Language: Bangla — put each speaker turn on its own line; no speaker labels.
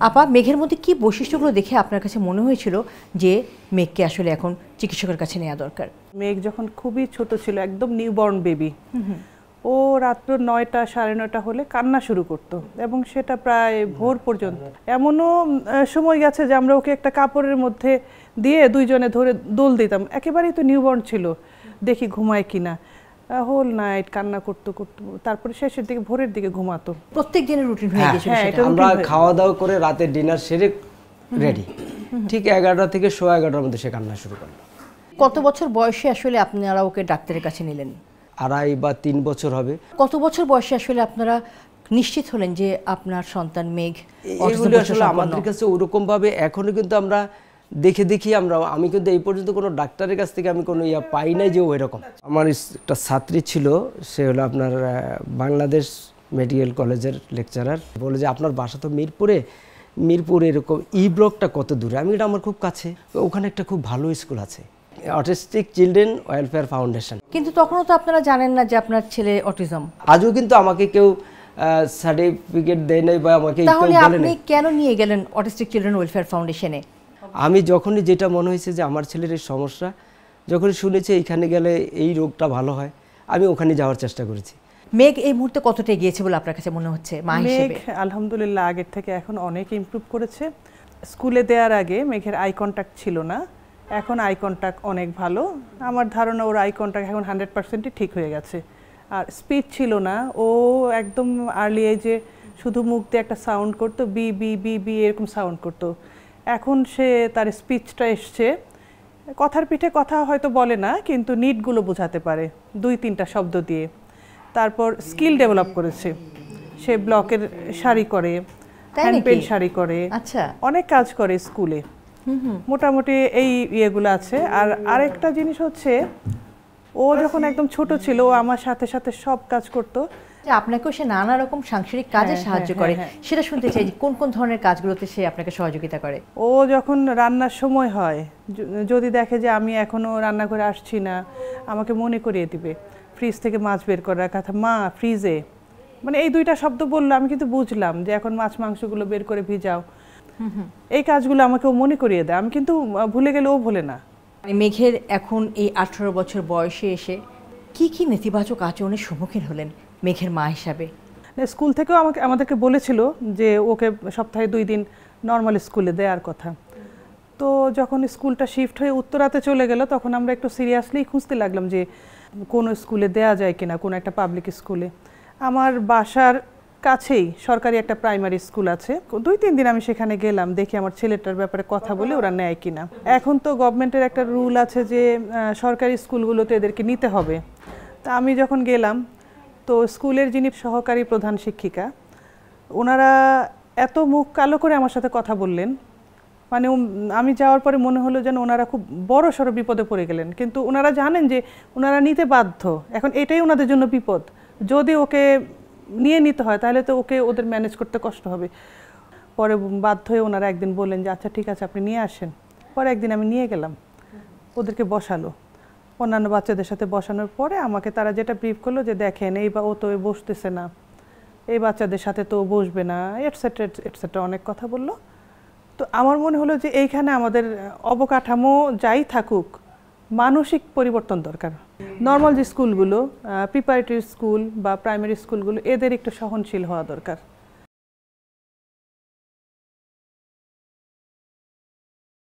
আপা, মেঘের মধ্যে কি বৈশিষ্ট্যগুলো দেখে আপনার কাছে মনে হয়েছিল যে মেঘকে আসলে এখন চিকিৎসকের কাছে নেওয়া দরকার?
মেঘ যখন খুবই ছোট ছিল, একদম নিউবর্ন বেবি, ও রাত্র 9টা 9:30 হলে কান্না শুরু করতো এবং সেটা প্রায় ভোর পর্যন্ত। এমনও সময় গেছে যে আমরা ওকে একটা কাপড়ের মধ্যে দিয়ে দুইজনে ধরে দোল দিতাম, একেবারেই তো নিউবর্ন ছিল, দেখি ঘুমায় কিনা। হোল নাইট কান্না করতে করতে তারপরে শেষের দিকে ভোরের দিকে ঘুমাতো।
প্রত্যেক দিনের রুটিন হয়ে গেছিল সেটা?
আমরা খাওয়া দাওয়া করে রাতে ডিনার সেরে রেডি, ঠিক 11টা থেকে 11:15টার মধ্যে সে কান্না শুরু করলো।
কত বছর বয়সে আসলে আপনারা ওকে ডাক্তারের কাছে নিলেন?
2.5 বা 3 বছর হবে।
কত বছর বয়সে আসলে আপনারা নিশ্চিত হলেন যে আপনার সন্তান মেঘ?
এগুলো আসলে আমাদের কাছে ওরকম ভাবে এখনো কিন্তু আমরা দেখি আমি কিন্তু এই পর্যন্ত কোনো ডাক্তারের কাছ থেকে আমি কোনো পাই নাই যে ওইরকম। আমার একটা ছাত্রী ছিল, সে হলো আপনার বাংলাদেশ মেডিকেল কলেজের লেকচারার, বলে যে আপনার বাসা তো মিরপুরে এরকম ব্লকটা কত দূরে? আমি এটা আমার খুব কাছে, ওখানে একটা খুব ভালো স্কুল আছে, অটিস্টিক চিলড্রেন ওয়েলফেয়ার ফাউন্ডেশন।
কিন্তু তখনও তো আপনারা জানেন না যে আপনার ছেলে অটিজম।
আজও কিন্তু আমাকে কেউ সার্টিফিকেট দেয় নাই বা আমাকে কেউ বলে নাই।
তাহলে আপনি কেন নিয়ে গেলেন অটিস্টিক চিলড্রেন ওয়েলফেয়ার ফাউন্ডেশনে?
আমি যখনই যেটা মনে হয়েছে যে আমার ছেলের এই সমস্যা, যখনই শুনেছি এইখানে গেলে এই রোগটা ভালো হয়, আমি ওখানে যাওয়ার চেষ্টা করেছি।
মেঘ এই মুহূর্তে কতটা গিয়েছে বলে আপনার কাছে মনে হচ্ছে মা হিসেবে?
মেঘ আলহামদুলিল্লাহ আগের থেকে এখন অনেক ইমপ্রুভ করেছে। স্কুলে দেওয়ার আগে মেঘের আই কন্ট্যাক্ট ছিল না, এখন আই কন্ট্যাক্ট অনেক ভালো। আমার ধারণা ওর আই কন্ট্যাক্ট এখন 100%ই ঠিক হয়ে গেছে। আর স্পিচ ছিল না, ও একদম আর্লি এজে শুধু মুখ দিয়ে একটা সাউন্ড করতো, বি বি বি বি এরকম সাউন্ড করতো। এখন সে তার স্পিচটা এসছে, কথার পিঠে কথা হয়তো বলে না, কিন্তু নিডগুলো বোঝাতে পারে 2-3টা শব্দ দিয়ে। তারপর স্কিল ডেভেলপ করেছে, সে ব্লকের শাড়ি করে, হ্যান্ড পেইন্ট শাড়ি করে,
আচ্ছা,
অনেক কাজ করে স্কুলে। মোটামুটি এই ইয়েগুলো আছে। আর আরেকটা জিনিস হচ্ছে, ও যখন একদম ছোট ছিল ও আমার সাথে সাথে সব কাজ করতো।
আপনাকেও সে নানা রকম সাংসারিক কাজে সাহায্য করে, সেটা শুনতে চাই কোন কোন ধরনের কাজগুলোতে সে আপনাকে সহযোগিতা করে?
ও যখন রান্নার সময় হয়, যদি দেখে যে আমি এখনো রান্না করে আসছি না, আমাকে মনে করিয়ে দিবে। ফ্রিজ থেকে মাছ বের করে রাখা, মা ফ্রিজে, মানে এই 2টা শব্দ বললো, আমি কিন্তু বুঝলাম যে এখন মাছ মাংসগুলো বের করে ভিজাও। এই কাজগুলো আমাকে ও মনে করিয়ে দেয়, আমি কিন্তু ভুলে গেলে ও ভুলে না।
মেঘের এখন এই 18 বছর বয়সে এসে কি কি নেতিবাচক আচরণের সম্মুখীন হলেন মেঘের মা হিসাবে?
স্কুল থেকেও আমাদেরকে বলেছিল যে ওকে সপ্তাহে 2 দিন নর্মাল স্কুলে দেওয়ার কথা। তো যখন স্কুলটা শিফট হয়ে উত্তরাতে চলে গেল, তখন আমরা একটু সিরিয়াসলি খুঁজতে লাগলাম যে কোনো স্কুলে দেয়া যায় কিনা, কোনো একটা পাবলিক স্কুলে। আমার বাসার কাছেই সরকারি একটা প্রাইমারি স্কুল আছে, 2-3 দিন আমি সেখানে গেলাম, দেখি আমার ছেলেটার ব্যাপারে কথা বলে ওরা নেয় কিনা। এখন তো গভর্নমেন্টের একটা রুল আছে যে সরকারি স্কুলগুলোতে এদেরকে নিতে হবে। তা আমি যখন গেলাম, তো স্কুলের যিনি সহকারী প্রধান শিক্ষিকা, ওনারা এত মুখ কালো করে আমার সাথে কথা বললেন, মানে আমি যাওয়ার পরে মনে হলো যেন ওনারা খুব বড় সড়ো বিপদে পড়ে গেলেন। কিন্তু ওনারা জানেন যে ওনারা নিতে বাধ্য, এখন এটাই ওনাদের জন্য বিপদ। যদি ওকে নিয়ে নিতে হয় তাহলে তো ওদের ম্যানেজ করতে কষ্ট হবে। পরে বাধ্য হয়ে ওনারা একদিন বললেন যে আচ্ছা ঠিক আছে আপনি নিয়ে আসেন। পরে একদিন আমি নিয়ে গেলাম, ওদেরকে বসালো, অন্যান্য বাচ্চাদের সাথে বসানোর পরে আমাকে তারা যেটা ব্রিফ করলো যে দেখেন ও তো বসতেছে না, এই বাচ্চাদের সাথে তো বসবে না, এটসেট্রা এটসেট্রা অনেক কথা বললো। তো আমার মনে হলো যে এইখানে আমাদের অবকাঠামো যাই থাকুক, মানসিক পরিবর্তন দরকার। নর্মাল যে স্কুলগুলো, প্রিপারেটরি স্কুল বা প্রাইমারি স্কুলগুলো, এদের একটু সহনশীল হওয়া দরকার।